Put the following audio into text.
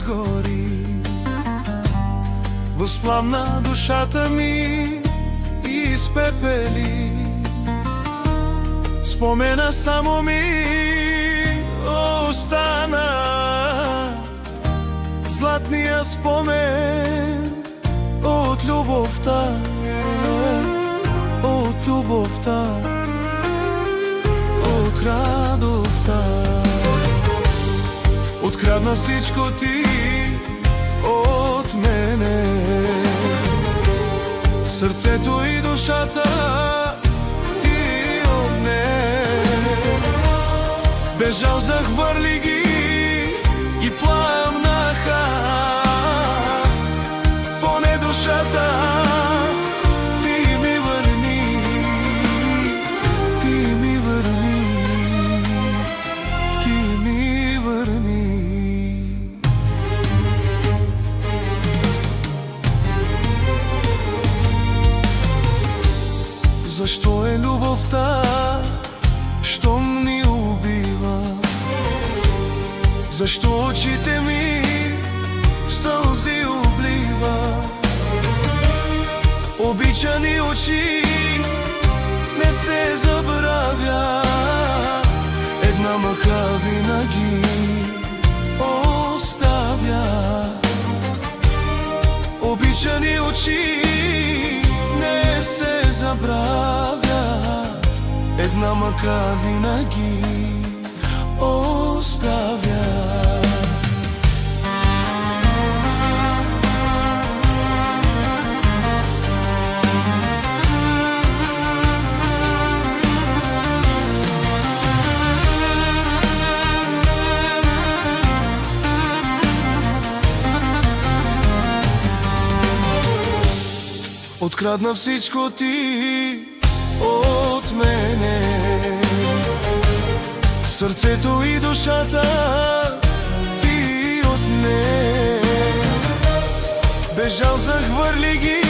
гори. Възпламна душата ми и изпепели. Спомена само ми остана, златния спомен от любовта, от любовта, от радостта. Открадна всичко ти от мене, сърцето и душата ти отне. Бежал, захвърли ги и пламнаха, поне душата ти ми върни, ти ми върни, ти ми върни. Защо е любовта, щом ни убива? Защо очите ми в сълзи облива? Обичани очи не се забравят, една мъка винаги оставя. Обичани очи не се забравят, една мъка винаги оставя. Открадна всичко ти от мене, сърцето и душата ти отне. Бежал, захвърли ги